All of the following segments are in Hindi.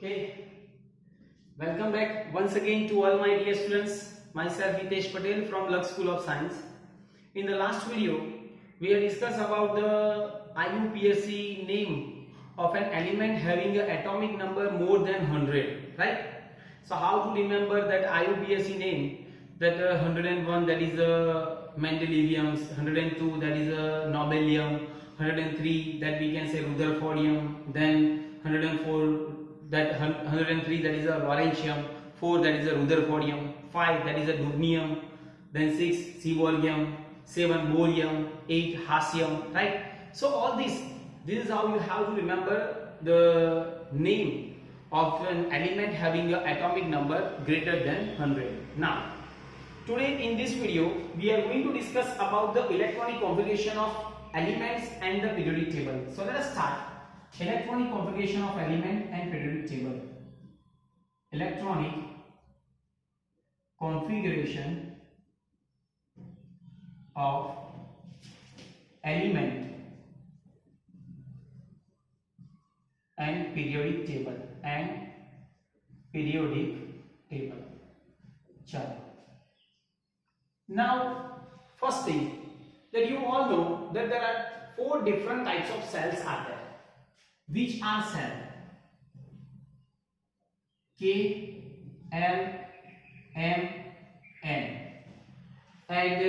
Okay, welcome back once again to all my dear students. Myself Hitesh Patel from Lux School of Science. In the last video, we have discussed about the IUPAC name of an element having an atomic number more than 100, right? So how to remember that IUPAC name? That 101, that is a Mendelevium, 102, that is a Nobelium, 103, that we can say Rutherfordium, then 104, that 103, that is a Lawrencium, 4, that is a Rutherfordium, 5, that is a Dubnium, then 6, Seaborgium, 7, Bohrium, 8, Hassium, right? So all this is how you have to remember the name of an element having an atomic number greater than 100. Now, today in this video, we are going to discuss about the electronic configuration of elements and the periodic table. So let us start. Electronic configuration of element and periodic table. Electronic configuration of element and periodic table Chalo. Now, first thing that you all know that there are 4 different types of cells are there. Which are cell? K, L, M, N. And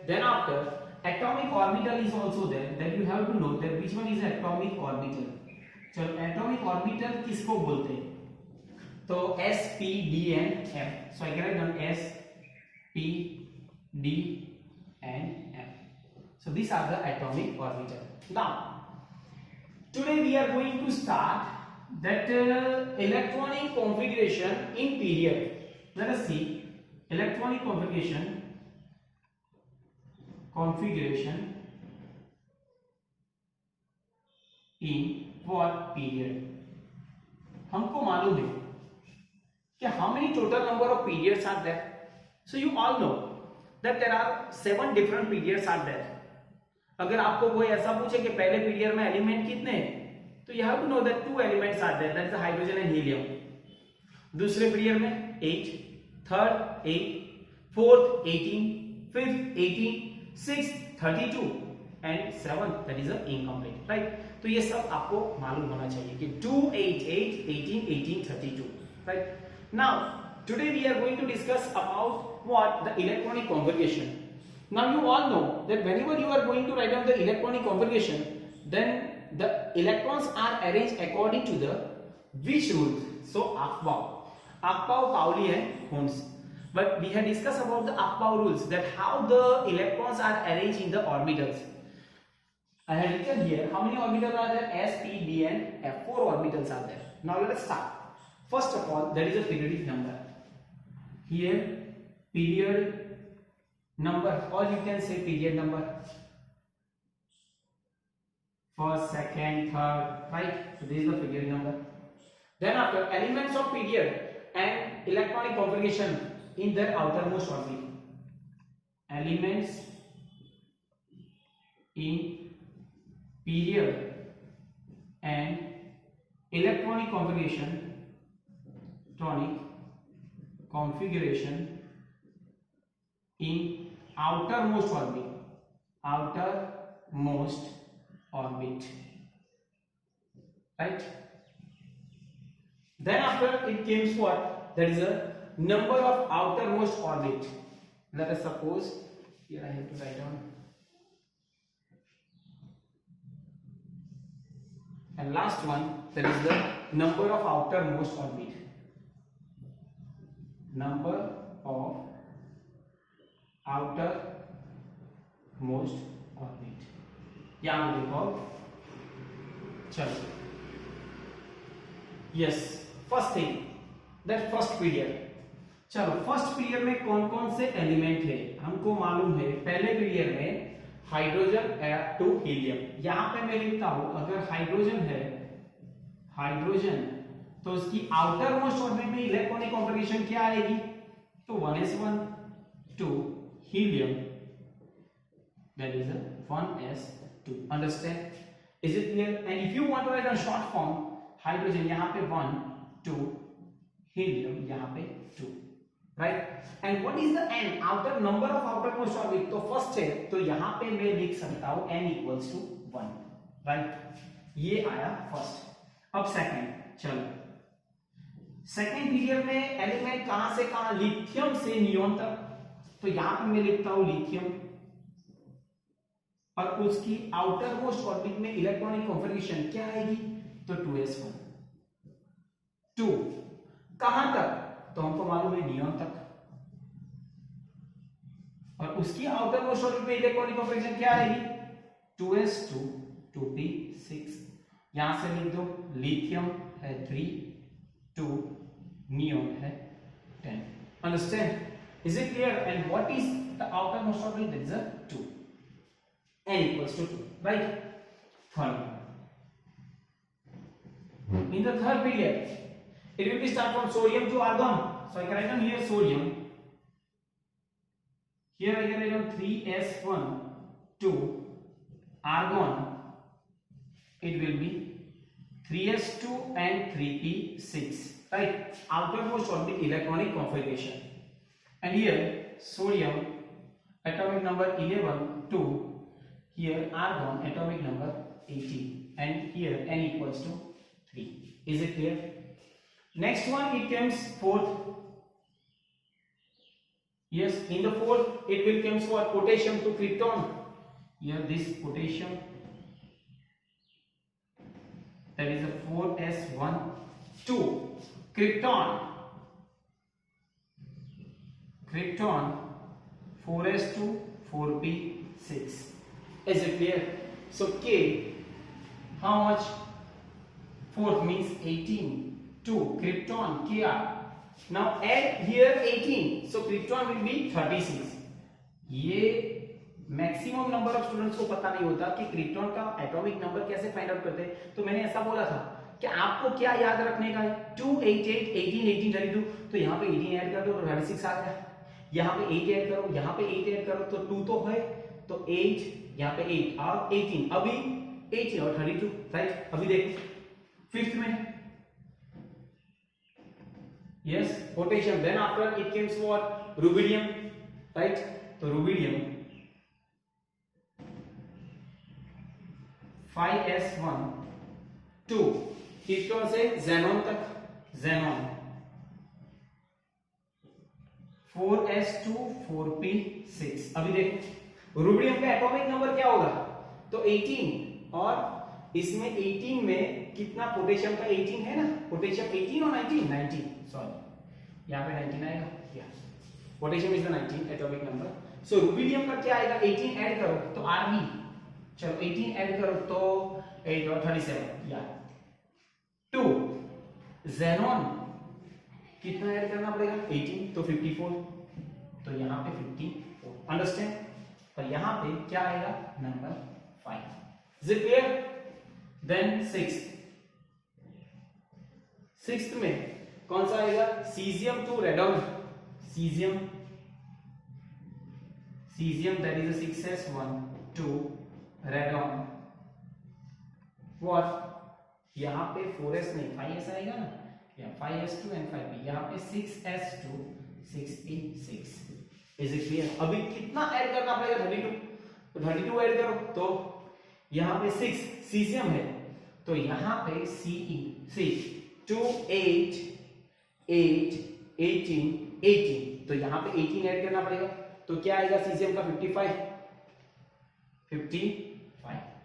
then after, atomic orbital is also there. Then you have to know that which one is atomic orbital. So atomic orbital किसको बोलते हैं? तो S, P, D and M. So I can write down S, P, D and M. So these are the atomic orbital. Now, today we are going to start that electronic configuration in period. Let us see electronic configuration in what period? हमको मालूम है कि how many total number of periods are there. So you all know that there are 7 different periods are there. अगर आपको कोई ऐसा पूछे कि पहले पीरियड में एलिमेंट कितने हैं, तो you have to know that 2 elements are there, that is hydrogen and helium. दूसरे पीरियड में 8, third 8, fourth 18, fifth 18, sixth 32 and seventh that is a incomplete, right. तो ये सब आपको मालूम होना चाहिए कि 2, 8, 8, 18, 18, 32, right. Now today we are going to discuss about what the electronic configuration. Now you all know that whenever you are going to write down the electronic configuration, then the electrons are arranged according to the which rules? So Aufbau, Pauli and Hons. But we had discussed about the Aufbau rules, that how the electrons are arranged in the orbitals. I have written here how many orbitals are there? S, P, D and F. 4 orbitals are there. Now let us start. First of all, there is a periodic number. Here period number, or you can say period number, first, second, third, right? So this is the period number. Then after, elements of period and electronic configuration in their outermost orbit. Elements in period and electronic configuration in outermost orbit, right? Then after it comes what? There is a number of outermost orbit. Let us suppose here I have to write down, and last one, there is the number of outermost orbit. Number of outermost orbit. यहाँ देखो, चलो. Yes, first thing, that first period. चलो, फर्स्ट पीरियड में कौन कौन से एलिमेंट है हमको मालूम है. पहले पीरियड में हाइड्रोजन टू हीलियम. यहाँ पे मैं लिखता हूं, अगर हाइड्रोजन है, हाइड्रोजन, तो उसकी आउटर मोस्ट ऑर्बिट में इलेक्ट्रॉनिक कॉन्फ़िगरेशन क्या आएगी? तो 1s1, 2 helium, that is a 1s2. Understand? Is it clear? And if you want to write a short form, hydrogen, यहाँ पे 1, 2, हीलियम यहाँ पे 2, right. And what is the n, outer number of outer most orbit, तो फर्स्ट है तो यहाँ पे मैं लिख सकता हूँ n इक्वल्स टू 1, राइट। ये आया फर्स्ट। अब सेकंड, चलो सेकंड पीरियड में एलिमेंट कहां से कहां, लिथियम से नियोन तक, तो यहां पे मैं लिखता हूं लिथियम, और उसकी आउटर मोस्ट ऑर्बिट में इलेक्ट्रॉनिक कॉन्फ़िगरेशन क्या आएगी, तो 2s1, 2 कहां तक, तो हमको मालूम है नियोन तक, और उसकी आउटर मोस्ट ऑर्बिट में इलेक्ट्रॉनिक कॉन्फ़िगरेशन क्या आएगी, 2s2, 2p6, यहां से लिख दो लिथियम है 3, 2 neon है 10, understand, is it clear? And what is the outermost orbital? That is a 2, n equals to 2, right? Third, in the third period it will be start from sodium to argon, so I can write down here sodium, here I can write down 3s1 to argon, it will be 3s2 and 3p6, right? Outermost orbit electronic configuration, and here sodium atomic number 11 to here argon atomic number 18, and here n equals to 3. Is it clear? Next one, it comes fourth. Yes, in the fourth it will comes for potassium to krypton, here this potassium, that is a 4s1 to krypton, 4s2, 4p6. Is it clear? So K, how much, fourth means 18 to krypton Kr. Now add here 18, so krypton will be 36. ये मैक्सिमम नंबर ऑफ स्टूडेंट्स को पता नहीं होता कि क्रिप्टॉन का एटॉमिक नंबर कैसे फाइंड आउट करते हैं, तो मैंने ऐसा बोला था कि आपको क्या याद रखने का है, 2, 8, 8, 18, 18, 32, तो यहाँ पे 18 ऐड कर दो तो 36 आ गया, यहाँ पे 8 ऐड करो, यहाँ पे 8 ऐड करो, तो 2 तो है, तो 8, यहाँ पे 8 और 18, अभी 18 और 32, राइट। अभी देखो फिफ्थ में, yes potassium, then after it comes what, rubidium, right. तो रुबिडियम 5s1 2, किसको से xenon तक, xenon 4s2 4p6। अभी देखो रुबिडियम का एटॉमिक नंबर क्या होगा, तो 18, और इसमें 18 में कितना पोटेशियम का 18 है ना, पोटेशियम 18 और 19, सॉरी यहाँ पे 19 आएगा, या potassium is the 19 atomic number. So rubidium का क्या आएगा, 18 ऐड करो तो Rb, चलो 18 ऐड करो तो 8 और 37, या 2 xenon कितना ऐड करना पड़ेगा, 18, तो 54, तो यहाँ पे 54, अंडरस्टैंड। पर यहाँ पे क्या आएगा, number 5। Is it clear? Then sixth में कौन सा आएगा, caesium to radon, caesium that is 6s1 to radon, what, यहाँ पे 4s नहीं 5s आएगा ना, या 5s2 एंड 5p, यहाँ पे 6s2 6p6। Is it clear? अभी कितना ऐड करना पड़ेगा, 32, तो 32 ऐड करो, तो यहाँ पे 6 सीजियम है, तो यहाँ पे Ce 2 8 8 18 18, तो यहाँ पे 18 ऐड करना पड़ेगा, तो क्या आएगा सीजियम का 55,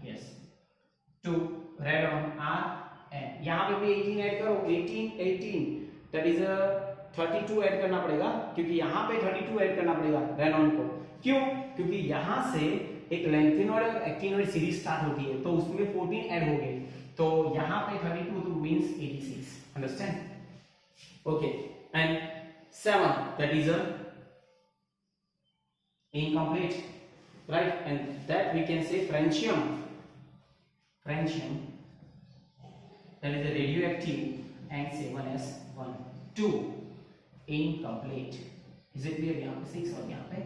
यस, टू रेडन R, यहाँ पे भी 18 ऐड करो, 18 दैट इज 32 ऐड करना पड़ेगा, क्योंकि यहाँ पे 32 ऐड करना पड़ेगा रेनॉन को, क्यों, क्योंकि यहाँ से एक लैंथेनॉइड और एक्टिनॉइड सीरीज स्टार्ट होती है, तो उसमें 14 ऐड हो गए, तो यहाँ पे 32 तो means 86, understand, okay. And 7 that is incomplete, right, and that we can say francium, that is a radioactive, and 7s1 2 incomplete। is it clear? यहाँ पे 6 और यहाँ पे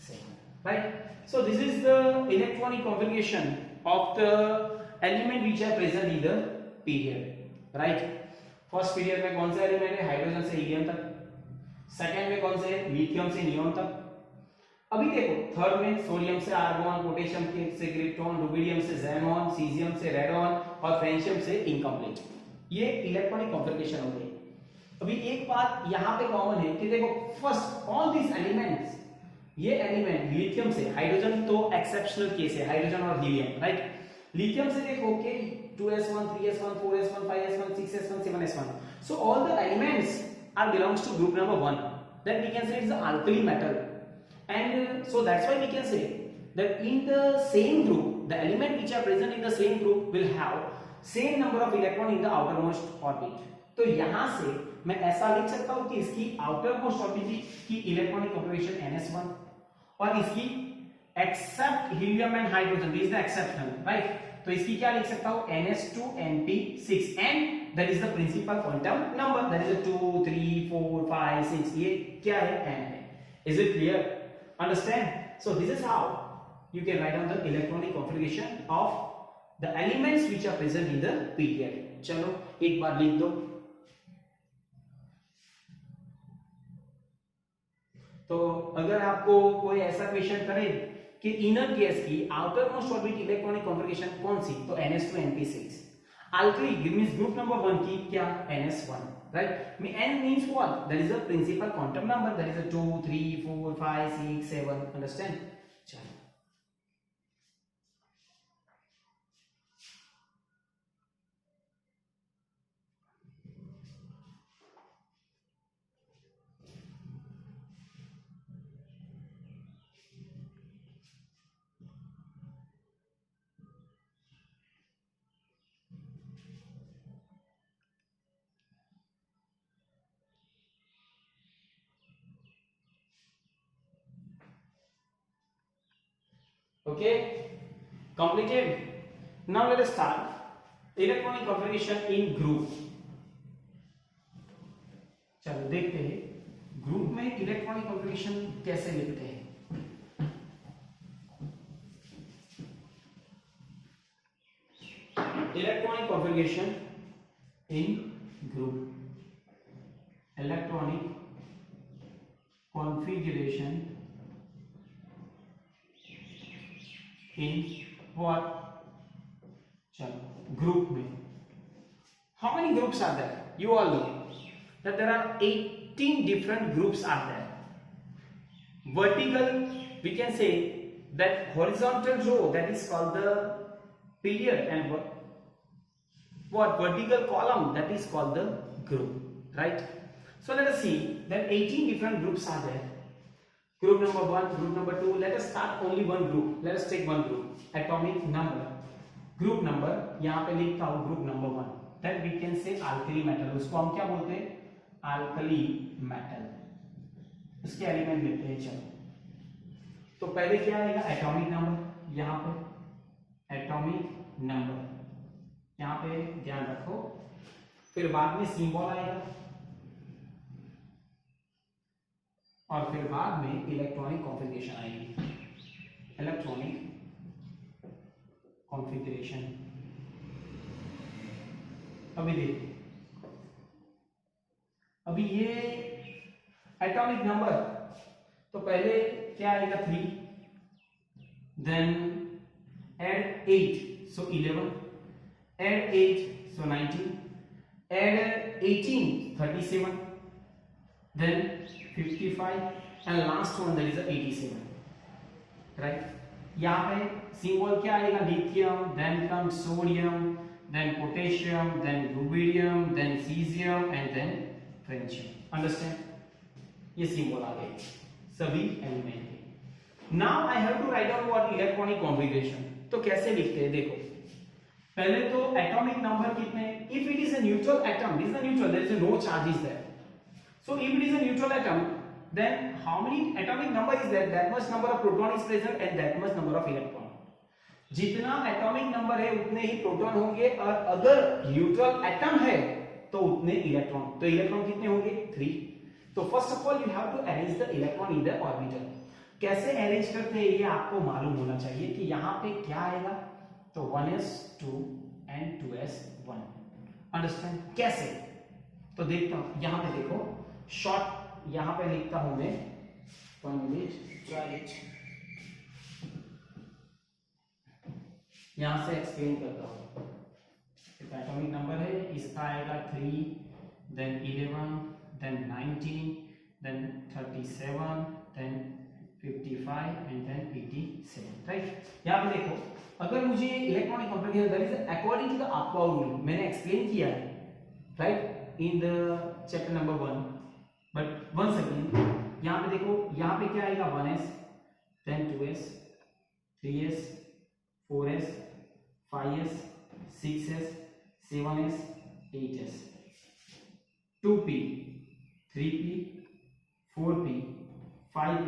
7, right? So this is the electronic configuration of the element which are present in the period, right? First period में कौन से एलिमेंट है, हाइड्रोजन से हीलियम तक, सेकेंड में कौन से, लिथियम से नियोन तक। अभी देखो थर्ड में सोडियम से आर्गोन, पोटेशियम से क्रिप्टॉन, रुबिडियम से ज़ेनॉन, सीजियम से रेडॉन और फ्रेंशियम से इनकम्प्लीट। ये इलेक्ट्रॉनिक कॉन्फ़िगरेशन हो गई। अभी एक बात यहाँ पे कॉमन है कि देखो फर्स्ट ऑल दिस एलिमेंट्स, ये एलिमेंट लिथियम से, हाइड्रोजन तो एक्सेप्शनल केस है, हाइड्रोजन और हीलियम, राइट। लिथियम से देखो कि 2s1 3s1 4s1 5s1 6s1 7s1, so all the elements are belongs to group number 1, then we can say it's an alkali metal, and so that's why we can say that in the same group the element which are present in the same group will have same number of electron in the outermost orbit। तो यहां से मैं ऐसा लिख सकता हूं कि इसकी outermost orbit की इलेक्ट्रॉनिक कॉन्फ़िगरेशन ns1 और इसकी except helium and hydrogen, this is the exception, right. तो इसकी क्या लिख सकता हूं, ns2 np6 and that is the principal quantum number, that is 2 3 4 5 6, ये क्या है, n है। Is it clear, understand? So this is how you can write down the electronic configuration of the elements which are present in the period। चलो एक बार लिख दो। तो अगर आपको कोई ऐसा क्वेश्चन करे कि इनर गैस की outer most orbit electronic configuration कौन सी, तो ns2 np6। Alkali means group number 1 की क्या, ns1, right. n means what, that is the principal quantum number, that is 2 3 4 5 6 7, understand? चलो okay, completed। now let us start electronic configuration in group। चलो देखते हैं ग्रुप में इलेक्ट्रॉनिक कॉन्फ़िगरेशन कैसे लिखते हैं। Electronic configuration in group, electronic configuration in what, चलो ग्रुप में how many groups are there, you all know that there are 18 different groups are there। vertical we can say that horizontal row that is called the period, and what vertical column that is called the group, right। so let us see that 18 different groups are there। group number 1, group number 2, let us start only one group, let us take one group, atomic number, group number यहाँ पे लिखता हूँ group number 1, that we can say alkali metal, उसको हम क्या बोलते हैं, alkali metal। इसके एलिमेंट लेते हैं। चलो तो पहले क्या आएगा, एटॉमिक नंबर, यहाँ पे एटॉमिक नंबर यहाँ पे ध्यान रखो, फिर बाद में सिंबल आएगा और फिर बाद में इलेक्ट्रॉनिक कॉन्फ़िगरेशन आएगी, इलेक्ट्रॉनिक कॉन्फ़िगरेशन। अभी देखिए, अभी ये एटॉमिक नंबर, तो पहले क्या आएगा 3, then add 8 so 11, add 8 so 19, add 18 37, then 55 and last one that is 87, right। यहाँ पे सिंबल क्या आएगा, lithium, then comes sodium, then potassium, then rubidium, then cesium and then francium, understand? ये सिंबल आ गए सभी एलिमेंट के। now I have to write down what electronic configuration, तो कैसे लिखते हैं देखो, पहले तो एटॉमिक नंबर कितने, if it is a neutral atom, this is a neutral, there is no charges there, so if it is a neutral atom then how many atomic number is there, that much number of proton is present and that much number of electron। जितना एटॉमिक नंबर है उतने ही प्रोटॉन होंगे, और अगर न्यूट्रल एटम है तो उतने इलेक्ट्रॉन, तो इलेक्ट्रॉन कितने होंगे 3। तो first of all you have to arrange the electron in the orbital. कैसे अरेंज करते हैं ये आपको मालूम होना चाहिए कि यहाँ पे क्या आएगा, तो 1s2 and 2s1, अंडरस्टैंड कैसे, तो देखता हूं, यहां पे देखो शॉर्ट यहां पे लिखता हूं मैं 1 मिनट, यहां से एक्सप्लेन करता हूं। एटॉमिक नंबर है, इसका आएगा 3, then 11, then 19, then 37, then 55 and then 87, right. यहाँ पे देखो, अगर मुझे electronic complete that is according to the आपका रूल, मैंने एक्सप्लेन किया है right in the chapter number 1, but once again यहाँ पे देखो, यहाँ पे क्या आएगा 1s, then 2s, 3s, 4s, 5s, 6s, 7s, 8s, 2p, 3p, 4p, 5p,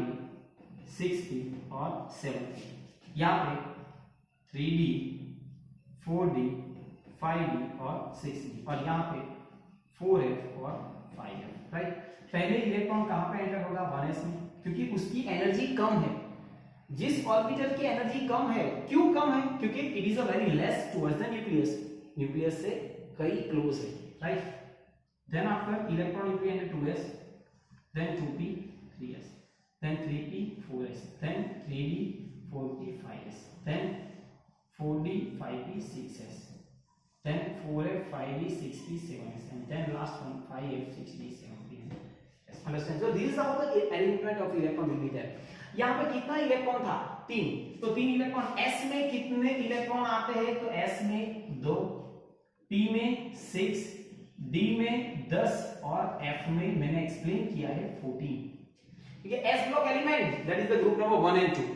6p और 7p। यहाँ पे 3d, 4d, 5d और 6d, और यहाँ पे 4f और 5f, राइट। पहले इलेक्ट्रॉन कहाँ पे एंटर होगा 1s में, क्योंकि उसकी एनर्जी कम है। जिस ऑर्बिटल की एनर्जी कम है, क्यों कम है? क्योंकि it is a very less towards the nucleus, nucleus से कई क्लोज है, right. Then after electron will be enter 2s, then 2p, 3s, then 3p, 4s, then 3d, 4p, 5s, then 4d, 5p, 6s, then 4f, 5d, 6p, 7s, and then last one 5f, 6d, 7p. Understand? So this is how the arrangement of electron will be there. यहाँ पे कितना इलेक्ट्रॉन था? 3, तो 3 इलेक्ट्रॉन। s में कितने इलेक्ट्रॉन आते हैं? तो s में 2, p में 6, d में 10 और f में मैंने एक्सप्लेन किया है 14। ठीक है, s block element that is the group number 1 and 2।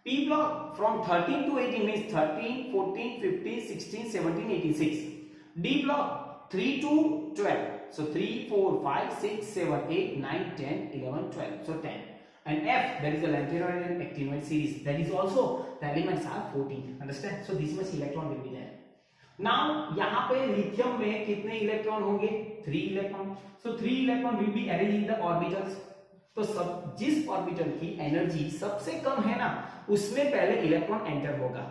p block from 13 to 18 means 13, 14, 15, 16, 17, 18, 6। d block 3 to 12, so 3, 4, 5, 6, 7, 8, 9, 10, 11, 12, so 10। and f that is the lanthanide and actinide series, that is also the elements are 14। understand? so this much electron will be there। now यहाँ पे लिथियम में कितने इलेक्ट्रॉन होंगे? 3 electron. so 3 electron will be arranged in the orbitals। तो सब जिस ऑर्बिटल की एनर्जी सबसे कम है ना, उसमें पहले इलेक्ट्रॉन एंटर होगा,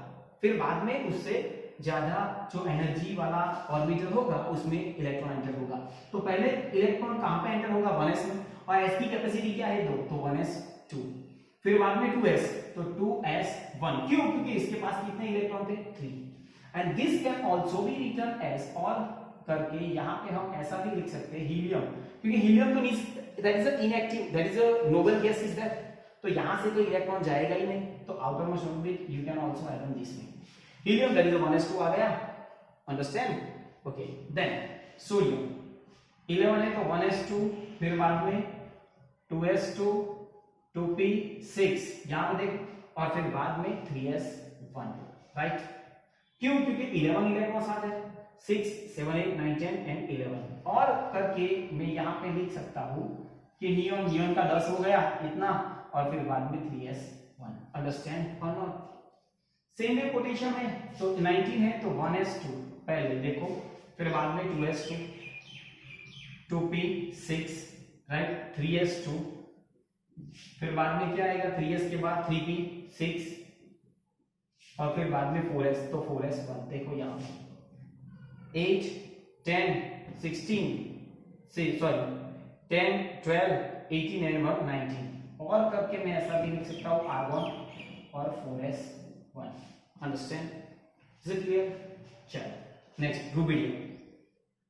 फिर बाद में उससे ज्यादा जो एनर्जी वाला ऑर्बिटल होगा उसमें इलेक्ट्रॉन एंटर होगा। तो पहले इलेक्ट्रॉन कहां पे एंटर होगा? 1s में, और s की कैपेसिटी क्या है? 2, तो 1s2। फिर बाद में 2s, तो 2s1। क्यों? क्योंकि इसके पास कितने इलेक्ट्रॉन थे? 3। And this can also be written as, और करके यहां पे हम ऐसा भी लिख सकते हैं हीलियम, क्योंकि हीलियम तो that is a inactive, that is a noble gas is that, तो यहां से तो इलेक्ट्रॉन जाएगा ही नहीं, तो outer most orbit you can also add on this में हीलियम, दैट इज 1s2 आ गया। अंडरस्टैंड? ओके, देन सोडियम 11 है तो 1s2, फिर बाद में 2s2, 2p6 यहां पे देख, और फिर बाद में 3s1, राइट। क्यों? क्योंकि 11 इलेक्ट्रॉन साथ है, 6, 7, 8, 9, 10 एंड 11, और करके मैं यहां पे लिख सकता हूं कि नियॉन का 10 हो गया इतना, और फिर बाद में 3s1। अंडरस्टैंड और नॉट? सेम वे पोटेशियम है, तो 19 है तो 1s2 पहले देखो, फिर बाद में 2s2, 2p6, राइट, 3s2, फिर बाद में क्या आएगा? 3s के बाद 3p6, और फिर बाद में 4s, तो 4s1। देखो यहाँ 8, 10, 16, 10, 12, 18 एंड 19, और करके मैं ऐसा भी लिख सकता हूँ R1 और 4s1। Understand? Is it clear? चलो next, rubidium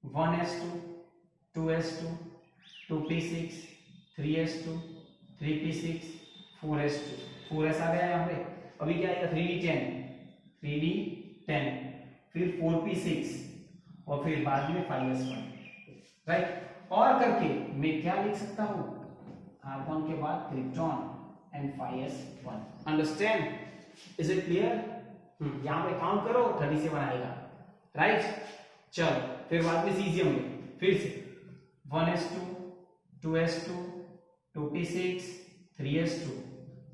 1s2, 2s2, 2p6, 3s2, 3p6, 4s2, 4s आ गया यहाँ पे। अभी क्या आएगा? 3d10, फिर 4p6, और फिर बाद में 5s1, राइट। और करके मैं क्या लिख सकता हूँ? R1 के बाद krypton and 5s1। Understand? Is it clear? यहाँ पे काउंट करो, 37 आएगा, राइट। चलो फिर बाद में सीजियम में फिर से 1s2, 2s2, 2p6, 3s2,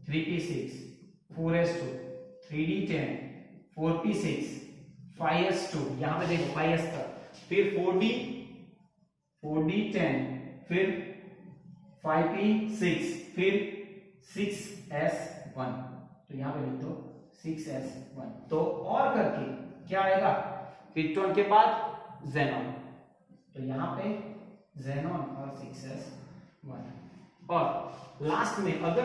3p6, 4s2, 3d10, 4p6, 5s2, यहां पे देखो 5s तक, फिर 4d10, फिर 5p6, फिर 6s1, तो यहां पे लिख दो 6s1। तो और करके क्या आएगा? क्रिप्टॉन के बाद ज़ेनॉन, तो यहां पे xenon और 6s1। और लास्ट में अगर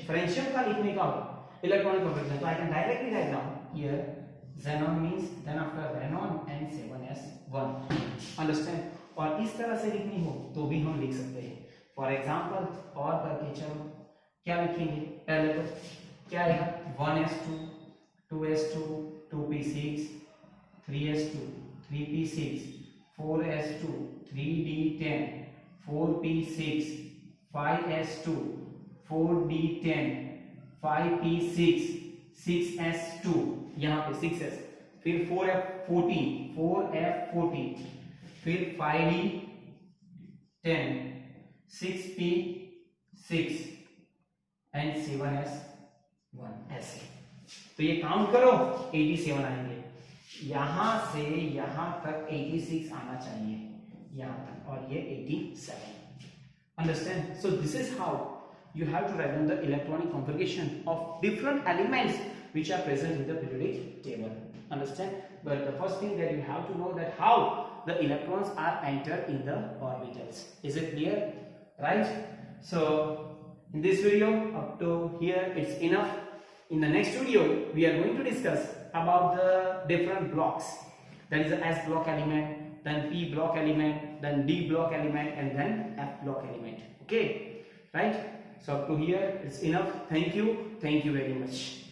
फ्रेंशियम का लिखने का हो इलेक्ट्रॉनिक कॉन्फ़िगरेशन, तो I can directly write down here xenon means then after xenon and 7s1। Understand? और इस तरह से लिखनी हो तो भी हम लिख सकते हैं। फॉर एग्जांपल और करके चलो क्या लिखेंगे, पहले तो क्या आएगा 1s2 2s2 2p6 3s2 3p6 4s2 3d10 4p6 5s2 4d10 5p6 6s2 यहाँ पे 6s, फिर 4f14 4f14, फिर 5d10 6p6 एंड 7s1 ऐसे। तो ये काउंट करो 87 आएंगे, यहां से यहां तक 86 आना चाहिए यहां तक, और ये 87। Understand? So this is how you have to write down the electronic configuration of different elements which are present in the periodic table. Understand? But the first thing that you have to know that how the electrons are entered in the orbitals. Is it clear? Right? So in this video up to here it's enough. In the next video we are going to discuss about the different blocks. That is the S block element, then P block element, then D block element, and then F block element. Okay? Right? So up to here it's enough. Thank you very much.